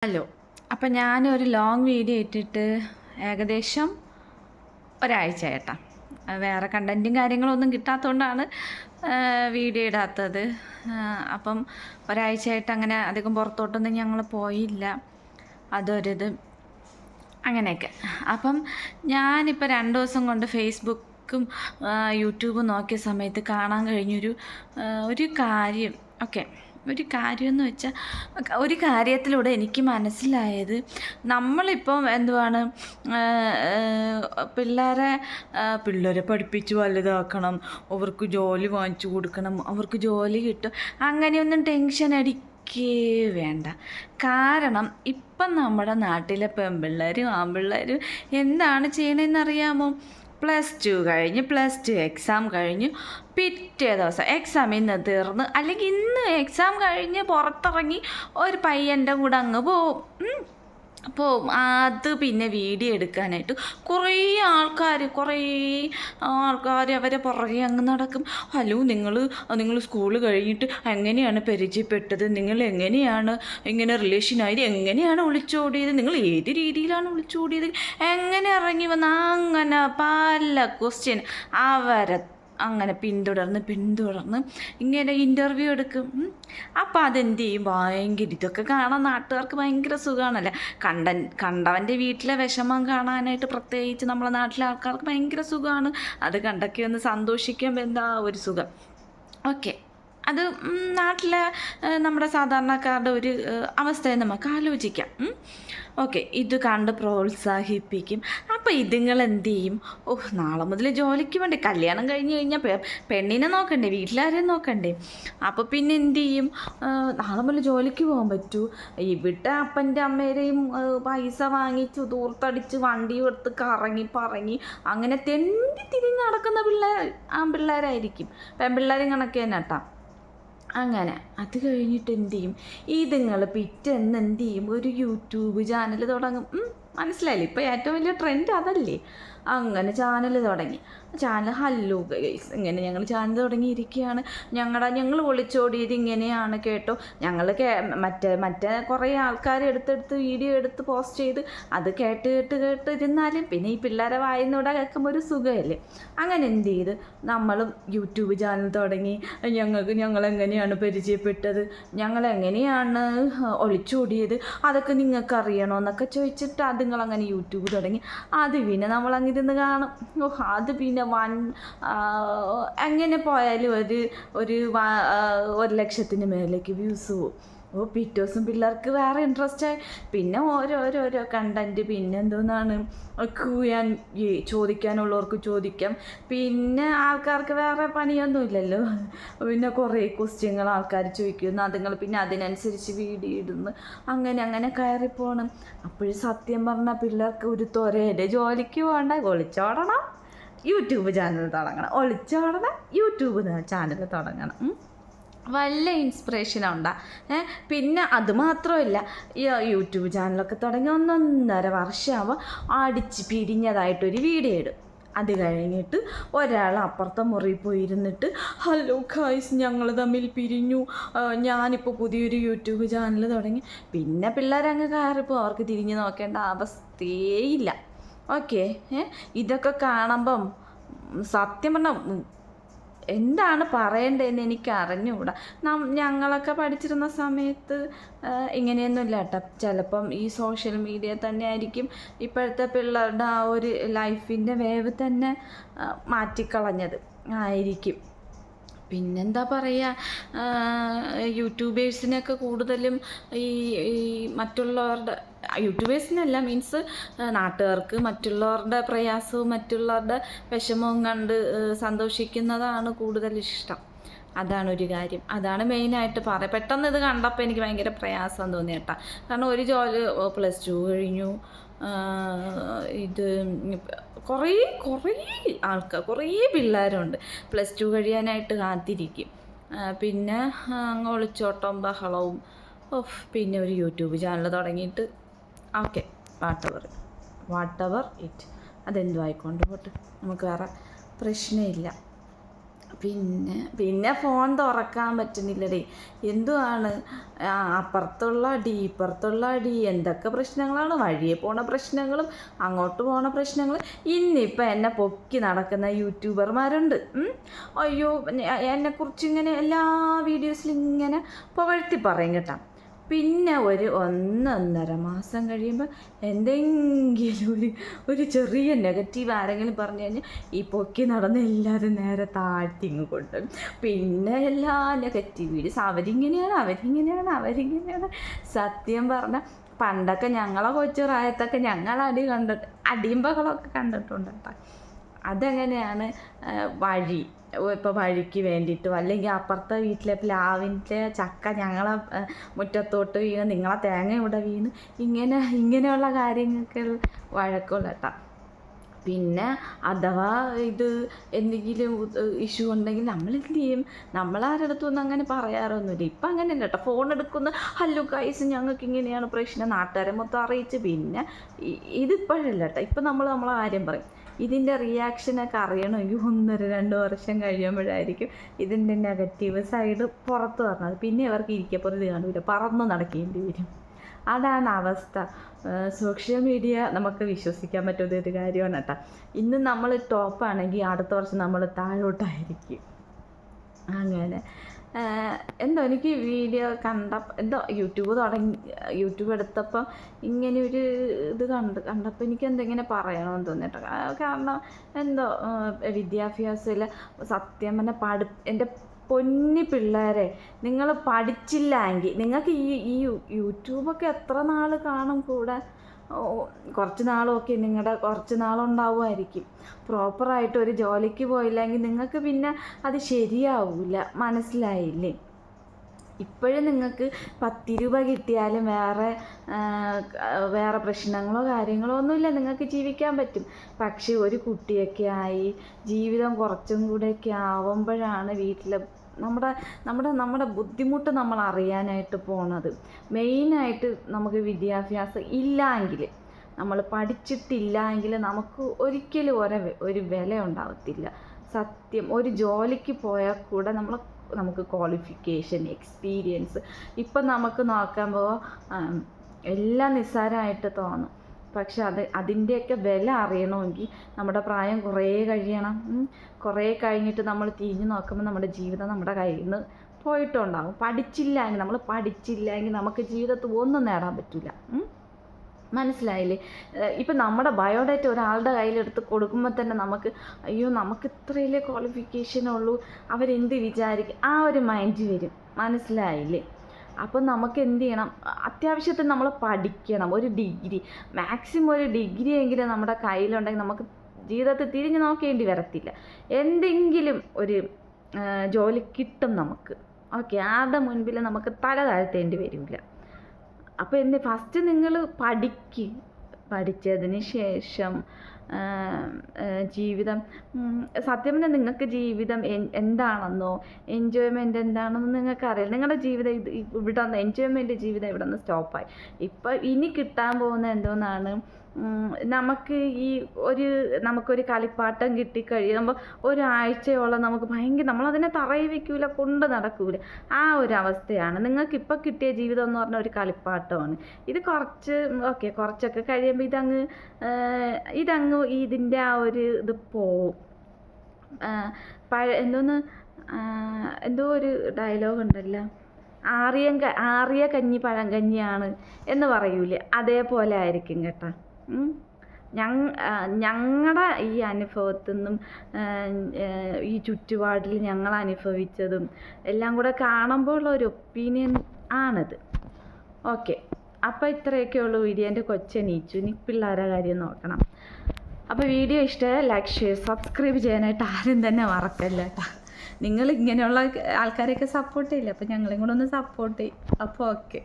Hello. അപ്പം ഞാനൊരു long video ഇട്ടിട്ട് ഏകദേശം ഒരാഴ്ച ആയിട്ടാ. വേറെ കണ്ടൻറ്റും കാര്യങ്ങളൊന്നും കിട്ടാത്തതുകൊണ്ടാണ് വീഡിയോ ഇടാത്തത്. അപ്പം ഒരാഴ്ചയായിട്ട് അങ്ങനെ അധികം പുറത്തോട്ടൊന്നും ഞങ്ങൾ പോയില്ല. അതൊരിത് അങ്ങനെയൊക്കെ. അപ്പം ഞാനിപ്പോൾ 2 ദിവസം കൊണ്ട് ഫേസ്ബുക്കും യൂട്യൂബും നോക്കിയ സമയത്ത് കാണാൻ കഴിഞ്ഞൊരു കാര്യം. ഒരു കാര്യമെന്ന് വെച്ചാൽ ഒരു കാര്യത്തിലൂടെ എനിക്ക് മനസ്സിലായത്, നമ്മളിപ്പം എന്തുവാണ് പിള്ളേരെ പഠിപ്പിച്ച് വലുതാക്കണം, അവർക്ക് ജോലി വാങ്ങിച്ചു കൊടുക്കണം, അവർക്ക് ജോലി കിട്ടും, അങ്ങനെയൊന്നും ടെൻഷൻ വേണ്ട. കാരണം ഇപ്പം നമ്മുടെ നാട്ടിലെ പെൺപിള്ളേരും ആൺപിള്ളേരും എന്താണ് ചെയ്യണമെന്നറിയാമോ? പ്ലസ് ടു എക്സാം കഴിഞ്ഞ് പിറ്റേ ദിവസം എക്സാം ഇന്ന് തീർന്ന്, അല്ലെങ്കിൽ ഇന്ന് എക്സാം കഴിഞ്ഞ് പുറത്തിറങ്ങി ഒരു പയ്യൻ്റെ കൂടെ അങ്ങ് പോവും. അത് പിന്നെ വീഡിയോ എടുക്കാനായിട്ട് കുറേ ആൾക്കാർ അവരെ പുറകെ അങ്ങ് നടക്കും. ഹലോ, നിങ്ങൾ സ്കൂൾ കഴിഞ്ഞിട്ട് എങ്ങനെയാണ് പരിചയപ്പെട്ടത്, നിങ്ങൾ എങ്ങനെയാണ് ഇങ്ങനെ റിലേഷനായത്, എങ്ങനെയാണ് ഒളിച്ചോടിയത്, നിങ്ങൾ ഏത് രീതിയിലാണ് ഒളിച്ചോടിയത്, എങ്ങനെ ഇറങ്ങി വന്ന്, അങ്ങനെ പല ക്വസ്റ്റ്യൻ അവരെ അങ്ങനെ പിന്തുടർന്ന് ഇങ്ങനെ ഇൻ്റർവ്യൂ എടുക്കും. അപ്പം അതെന്ത് ചെയ്യും, ഭയങ്കര ഇതൊക്കെ കാണാൻ നാട്ടുകാർക്ക് ഭയങ്കര സുഖമാണല്ലോ. കണ്ടവൻ്റെ വീട്ടിലെ വിഷമം കാണാനായിട്ട് പ്രത്യേകിച്ച് നമ്മളെ നാട്ടിലെ ആൾക്കാർക്ക് ഭയങ്കര സുഖമാണ്. അത് കണ്ടൊക്കെ ഒന്ന് സന്തോഷിക്കുമ്പോൾ എന്താ ഒരു സുഖം. അത് നാട്ടിലെ നമ്മുടെ സാധാരണക്കാരുടെ ഒരു അവസ്ഥയെ നമുക്ക് ആലോചിക്കാം. ഇത് കണ്ട് പ്രോത്സാഹിപ്പിക്കും. അപ്പോൾ ഇതുങ്ങൾ എന്ത് ചെയ്യും, നാളെ മുതൽ ജോലിക്ക് വേണ്ടി, കല്യാണം കഴിഞ്ഞ് കഴിഞ്ഞാൽ പെണ്ണിനെ നോക്കണ്ടേ, വീട്ടിലാരെയും നോക്കണ്ടേ. അപ്പോൾ പിന്നെ എന്ത് ചെയ്യും, നാളെ മുതൽ ജോലിക്ക് പോകാൻ പറ്റൂ, ഇവിടെ അപ്പൻ്റെ അമ്മേരെയും പൈസ വാങ്ങിച്ച് ദൂർത്തടിച്ച് വണ്ടി എടുത്ത് കറങ്ങി പറങ്ങി അങ്ങനെ തെണ്ടി തിരിഞ്ഞ് നടക്കുന്ന ആൺപിള്ളേരായിരിക്കും. പെൺപിള്ളേരും കണക്ക് തന്നെ കേട്ടോ. അങ്ങനെ അത് കഴിഞ്ഞിട്ട് എന്ത് ചെയ്യും, ഇതുങ്ങൾ പിറ്റേന്ന് എന്ത് ചെയ്യും, ഒരു യൂട്യൂബ് ചാനൽ തുടങ്ങും. മനസ്സിലായില്ലേ, ഇപ്പോൾ ഏറ്റവും വലിയ ട്രെൻഡ് അതല്ലേ. അങ്ങനെ ചാനൽ തുടങ്ങി. ഹലോ ഗൈസ്, ഇങ്ങനെ ഞങ്ങൾ ചാനൽ തുടങ്ങിയിരിക്കുകയാണ്, ഞങ്ങൾ ഒളിച്ചോടിയത് ഇങ്ങനെയാണ് കേട്ടോ. ഞങ്ങൾ മറ്റേ കുറേ ആൾക്കാർ എടുത്തെടുത്ത് വീഡിയോ എടുത്ത് പോസ്റ്റ് ചെയ്ത് അത് കേട്ടിരുന്നാലും പിന്നെ ഈ പിള്ളേരെ വായിന്നൂടെ കേൾക്കുമ്പോൾ ഒരു സുഖമല്ലേ. അങ്ങനെ എന്ത് ചെയ്ത് നമ്മളും യൂട്യൂബ് ചാനൽ തുടങ്ങി. ഞങ്ങളെങ്ങനെയാണ് പരിചയപ്പെട്ടത്, ഞങ്ങളെങ്ങനെയാണ് ഒളിച്ചോടിയത്, അതൊക്കെ നിങ്ങൾക്ക് അറിയണമെന്നൊക്കെ ചോദിച്ചിട്ട് അതുങ്ങളങ്ങനെ യൂട്യൂബ് തുടങ്ങി. അത് പിന്നെ നമ്മളങ്ങിരുന്ന് കാണും. അത് പിന്നെ എങ്ങനെ പോയാലും ഒരു 1,00,000 മേലേക്ക് വ്യൂസ് പോവും. പിറ്റേ ദിവസം പിള്ളേർക്ക് വേറെ ഇൻട്രസ്റ്റായി, പിന്നെ ഓരോരോ കണ്ടൻറ്റ്. പിന്നെ എന്തോന്നാണ്, ചോദിക്കാനുള്ളവർക്ക് ചോദിക്കാം. പിന്നെ ആൾക്കാർക്ക് വേറെ പണിയൊന്നുമില്ലല്ലോ, പിന്നെ കുറേ ക്വസ്റ്റ്യങ്ങൾ ആൾക്കാർ ചോദിക്കുന്നു, അതുങ്ങൾ പിന്നെ അതിനനുസരിച്ച് വീഡിയോ ഇടുന്നു. അങ്ങനെ കയറിപ്പോണം. അപ്പോഴും സത്യം പറഞ്ഞാൽ പിള്ളേർക്ക് ഒരു ത്വരയുടെ ജോലിക്ക് പോകണ്ട, ഒളിച്ചോടണം, യൂട്യൂബ് ചാനൽ തുടങ്ങണം, യൂട്യൂബ് ചാനൽ തുടങ്ങണം. വല്ല ഇൻസ്പിറേഷനുണ്ടാ. പിന്നെ അതുമാത്രമല്ല, ഈ യൂട്യൂബ് ചാനലൊക്കെ തുടങ്ങി 1.5 വർഷമാകുമ്പോൾ അടിച്ച് പിരിഞ്ഞതായിട്ടൊരു വീഡിയോ ഇടും. അത് കഴിഞ്ഞിട്ട് ഒരാൾ അപ്പുറത്തെ മുറിയിൽ പോയിരുന്നിട്ട്, ഹലോ ഗൈസ്, ഞങ്ങൾ തമ്മിൽ പിരിഞ്ഞു, ഞാനിപ്പോൾ പുതിയൊരു യൂട്യൂബ് ചാനൽ തുടങ്ങി. പിന്നെ പിള്ളേരങ്ങ് കയറിപ്പോൾ അവർക്ക് തിരിഞ്ഞ് നോക്കേണ്ട അവസ്ഥയേയില്ല. ഇതൊക്കെ കാണുമ്പം സത്യം പറഞ്ഞാൽ എന്താണ് പറയേണ്ടതെന്ന് എനിക്ക് അറിഞ്ഞുകൂടാ. ഞങ്ങളൊക്കെ പഠിച്ചിരുന്ന സമയത്ത് ഇങ്ങനെയൊന്നുമില്ല കേട്ടോ. ചിലപ്പം ഈ സോഷ്യൽ മീഡിയ തന്നെ ആയിരിക്കും ഇപ്പോഴത്തെ പിള്ളേരുടെ ആ ഒരു ലൈഫിൻ്റെ വേവ് തന്നെ മാറ്റിക്കളഞ്ഞത് ആയിരിക്കും. പിന്നെന്താ പറയുക, യൂട്യൂബേഴ്സിനൊക്കെ കൂടുതലും ഈ മറ്റുള്ളവരുടെ, യൂട്യൂബേഴ്സിനല്ല, മീൻസ് നാട്ടുകാർക്ക് മറ്റുള്ളവരുടെ പ്രയാസവും മറ്റുള്ളവരുടെ വിഷമവും കണ്ട് സന്തോഷിക്കുന്നതാണ് കൂടുതലിഷ്ടം. അതാണൊരു കാര്യം, അതാണ് മെയിനായിട്ട് പറയുക. പെട്ടെന്ന് ഇത് കണ്ടപ്പോൾ എനിക്ക് ഭയങ്കര പ്രയാസം തോന്നി കേട്ടോ. കാരണം ഒരു ജോലി +2 കഴിഞ്ഞു, ഇത് കുറേ ആൾക്കാർ, കുറേ പിള്ളേരുണ്ട് +2 കഴിയാനായിട്ട് കാത്തിരിക്കും. പിന്നെ അങ്ങ് ഒളിച്ചോട്ടം ബഹളവും. പിന്നെ ഒരു യൂട്യൂബ് ചാനൽ തുടങ്ങിയിട്ട് വാട്ട് എവർ ഇറ്റ്, അതെന്തും ആയിക്കൊണ്ട് പോട്ടെ, നമുക്ക് വേറെ പ്രശ്നമില്ല. പിന്നെ ഫോൺ തുറക്കാൻ പറ്റുന്നില്ലടേ. എന്തുവാണ് അപ്പുറത്തുള്ള അടി ഇപ്പുറത്തുള്ള അടി, എന്തൊക്കെ പ്രശ്നങ്ങളാണ്, വഴിയെ പോണ പ്രശ്നങ്ങളും അങ്ങോട്ട് പോണ പ്രശ്നങ്ങൾ. ഇന്നിപ്പോൾ എന്നെ പൊക്കി നടക്കുന്ന യൂട്യൂബർമാരുണ്ട്. അയ്യോ, എന്നെക്കുറിച്ച് ഇങ്ങനെ എല്ലാ വീഡിയോസിലും ഇങ്ങനെ പുകഴ്ത്തി പറയും കേട്ടോ. പിന്നെ ഒരു 1.5 മാസം കഴിയുമ്പോൾ എന്തെങ്കിലും ഒരു ചെറിയ നെഗറ്റീവ് ആരെങ്കിലും പറഞ്ഞു കഴിഞ്ഞാൽ ഈ പൊക്കി നടന്ന് എല്ലാവരും നേരെ താഴ്ത്തിങ്ങ് കൊണ്ടുവരും. പിന്നെ എല്ലാ നെഗറ്റീവ് വീഡിയോസ് അവരിങ്ങനെയാണ്. സത്യം പറഞ്ഞാൽ പണ്ടൊക്കെ ഞങ്ങളെ കൊച്ചു പ്രായത്തൊക്കെ ഞങ്ങൾ അടിയും ബഹളമൊക്കെ കണ്ടിട്ടുണ്ട് കേട്ടോ. അതെങ്ങനെയാണ് ഇപ്പോൾ വഴിക്ക് വേണ്ടിയിട്ടോ അല്ലെങ്കിൽ അപ്പുറത്തെ വീട്ടിലെ പ്ലാവിൻ്റെ ചക്ക ഞങ്ങളെ മുറ്റത്തോട്ട് വീണ് നിങ്ങളെ തേങ്ങ ഇവിടെ വീണ് ഇങ്ങനെയുള്ള കാര്യങ്ങൾക്ക് വഴക്കുള്ള കേട്ടോ. പിന്നെ അഥവാ ഇത് എന്തെങ്കിലും ഇഷ്യൂ ഉണ്ടെങ്കിൽ നമ്മളെന്ത് ചെയ്യും? നമ്മളാരടുത്തൊന്നും അങ്ങനെ പറയാറൊന്നുമില്ല. ഇപ്പം അങ്ങനെയല്ല കേട്ടോ. ഫോൺ എടുക്കുന്ന ഹലോ ഗൈസ് ഞങ്ങൾക്ക് ഇങ്ങനെയാണ് പ്രശ്നം, നാട്ടുകാരെ മൊത്തം അറിയിച്ച്. പിന്നെ ഇതിപ്പോഴല്ല കേട്ടോ. ഇപ്പം നമ്മളെ കാര്യം പറയും. ഇതിൻ്റെ റിയാക്ഷനൊക്കെ അറിയണമെങ്കിൽ 1-2 വർഷം കഴിയുമ്പോഴായിരിക്കും ഇതിൻ്റെ നെഗറ്റീവ് സൈഡ് പുറത്ത് പറഞ്ഞത്. പിന്നെ ഇവർക്ക് ഇരിക്കപ്പുറത്ത് കാണില്ല, പറന്ന് നടക്കേണ്ടി വരും. അതാണ് അവസ്ഥ. സോഷ്യൽ മീഡിയ നമുക്ക് വിശ്വസിക്കാൻ പറ്റുന്ന ഒരു കാര്യമാണ് കേട്ടോ. ഇന്ന് നമ്മൾ ടോപ്പാണെങ്കിൽ അടുത്ത വർഷം നമ്മൾ താഴോട്ടായിരിക്കും. അങ്ങനെ എന്തോ എനിക്ക് വീഡിയോ യൂട്യൂബ് എടുത്തപ്പോൾ ഇങ്ങനെ ഒരു ഇത് കണ്ടപ്പോൾ എനിക്ക് എന്തെങ്ങനെ പറയണമെന്ന് തോന്നിട്ടോ. കാരണം എന്തോ വിദ്യാഭ്യാസമില്ല. സത്യം പറഞ്ഞാൽ എൻ്റെ പൊന്നി പിള്ളേരെ, നിങ്ങൾ പഠിച്ചില്ലെങ്കിൽ നിങ്ങൾക്ക് ഈ യൂട്യൂബൊക്കെ എത്ര നാൾ കാണും കൂടെ? കുറച്ച് നാളൊക്കെ കുറച്ച് നാളുണ്ടാവുമായിരിക്കും. പ്രോപ്പറായിട്ട് ഒരു ജോലിക്ക് പോയില്ലെങ്കിൽ നിങ്ങൾക്ക് പിന്നെ അത് ശരിയാവില്ല. മനസ്സിലായില്ലേ? ഇപ്പോഴും നിങ്ങൾക്ക് 10 രൂപ കിട്ടിയാലും വേറെ പ്രശ്നങ്ങളോ കാര്യങ്ങളോ ഒന്നുമില്ല, നിങ്ങൾക്ക് ജീവിക്കാൻ പറ്റും. പക്ഷേ ഒരു കുട്ടിയൊക്കെ ആയി ജീവിതം കുറച്ചും കൂടെയൊക്കെ ആവുമ്പോഴാണ് വീട്ടിലെ നമ്മുടെ ബുദ്ധിമുട്ട് നമ്മൾ അറിയാനായിട്ട് പോണത്. മെയിനായിട്ട് നമുക്ക് വിദ്യാഭ്യാസം ഇല്ലെങ്കിൽ, നമ്മൾ പഠിച്ചിട്ടില്ല എങ്കിൽ നമുക്ക് ഒരിക്കലും ഒരു വില ഉണ്ടാകത്തില്ല. സത്യം. ഒരു ജോലിക്ക് പോയാൽ കൂടെ നമുക്ക് ക്വാളിഫിക്കേഷൻ, എക്സ്പീരിയൻസ് ഇപ്പം നമുക്ക് നോക്കുമ്പോൾ എല്ലാം നിസ്സാരമായിട്ട് തോന്നും. പക്ഷെ അതിൻ്റെയൊക്കെ വില അറിയണമെങ്കിൽ നമ്മുടെ പ്രായം കുറേ കഴിയണം. കുറേ കഴിഞ്ഞിട്ട് നമ്മൾ തിരിഞ്ഞ് നോക്കുമ്പോൾ നമ്മുടെ ജീവിതം നമ്മുടെ കയ്യിൽ നിന്ന് പോയിട്ടുണ്ടാകും. നമ്മൾ പഠിച്ചില്ലെങ്കിൽ നമുക്ക് ജീവിതത്തിൽ ഒന്നും നേടാൻ പറ്റില്ല. മനസ്സിലായില്ലേ? ഇപ്പം നമ്മുടെ ബയോഡേറ്റ ഒരാളുടെ കയ്യിലെടുത്ത് കൊടുക്കുമ്പോൾ തന്നെ നമുക്ക് ഇത്രയല്ലേ ക്വാളിഫിക്കേഷനുള്ളൂ, അവരെന്ത് വിചാരിക്കും, ആ ഒരു മൈൻഡ് വരും. മനസ്സിലായില്ലേ? അപ്പം നമുക്ക് എന്ത് ചെയ്യണം? അത്യാവശ്യത്തിന് നമ്മൾ പഠിക്കണം. ഒരു ഡിഗ്രി, മാക്സിമം ഒരു ഡിഗ്രി എങ്കിലും നമ്മുടെ കയ്യിലുണ്ടെങ്കിൽ നമുക്ക് ജീവിതത്തിൽ തിരിഞ്ഞു നോക്കേണ്ടി വരത്തില്ല. എന്തെങ്കിലും ഒരു ജോലി കിട്ടും നമുക്ക്. ഓക്കെ, ആരുടെ മുൻപിൽ നമുക്ക് തല താഴ്ത്തേണ്ടി വരില്ല. അപ്പോൾ ഫസ്റ്റ് നിങ്ങൾ പഠിച്ചതിന് ശേഷം ജീവിതം സത്യം പറഞ്ഞാൽ നിങ്ങൾക്ക് ജീവിതം എന്താണെന്നോ എൻജോയ്മെൻറ്റ് എന്താണെന്നോ നിങ്ങൾക്കറിയില്ല. നിങ്ങളുടെ ജീവിതം ഇവിടെ നിന്ന് എൻജോയ്മെൻറ്റ് ജീവിതം ഇവിടെ നിന്ന് സ്റ്റോപ്പായി. ഇനി കിട്ടാൻ പോകുന്ന എന്തോന്നാണ്? നമുക്കൊരു കളിപ്പാട്ടം കിട്ടിക്കഴിയുമ്പോൾ ഒരാഴ്ചയോളം നമുക്ക് നമ്മളതിനെ തറയിൽ വയ്ക്കൂല, കൊണ്ട് നടക്കൂല. ആ ഒരു അവസ്ഥയാണ്. നിങ്ങൾക്ക് ഇപ്പോൾ കിട്ടിയ ജീവിതം എന്ന് പറഞ്ഞാൽ ഒരു കളിപ്പാട്ടമാണ്. ഇത് കുറച്ചൊക്കെ കഴിയുമ്പോൾ ഇതിൻ്റെ ആ ഒരു ഇത് പോവും. എന്തോ ഒരു ഡയലോഗ് ഉണ്ടല്ലോ, ആറിയ കഞ്ഞി പഴങ്കഞ്ഞിയാണ് എന്ന് പറയൂലേ, അതേപോലെ ആയിരിക്കും കേട്ടോ. ഞങ്ങളുടെ ഈ അനുഭവത്തിൽ നിന്നും ഈ ചുറ്റുപാടിൽ ഞങ്ങൾ അനുഭവിച്ചതും എല്ലാം കൂടെ കാണുമ്പോൾ ഉള്ള ഒരു ഒപ്പീനിയൻ ആണിത്. ഓക്കെ, അപ്പോൾ ഇത്രയൊക്കെ ഉള്ളൂ വീഡിയോ. എൻ്റെ കൊച്ചെണീച്ചു, ഇനി പിള്ളേരെ കാര്യം നോക്കണം. അപ്പോൾ വീഡിയോ ഇഷ്ടമായ ലൈക്ക്, ഷെയർ, സബ്സ്ക്രൈബ് ചെയ്യാനായിട്ട് ആരും തന്നെ മറക്കല്ല കേട്ടോ. നിങ്ങൾ ഇങ്ങനെയുള്ള ആൾക്കാരെയൊക്കെ സപ്പോർട്ട് ചെയ്യില്ല, അപ്പോൾ ഞങ്ങളെയും കൂടെ ഒന്ന് സപ്പോർട്ട് ചെയ്യും. അപ്പോൾ ഓക്കെ.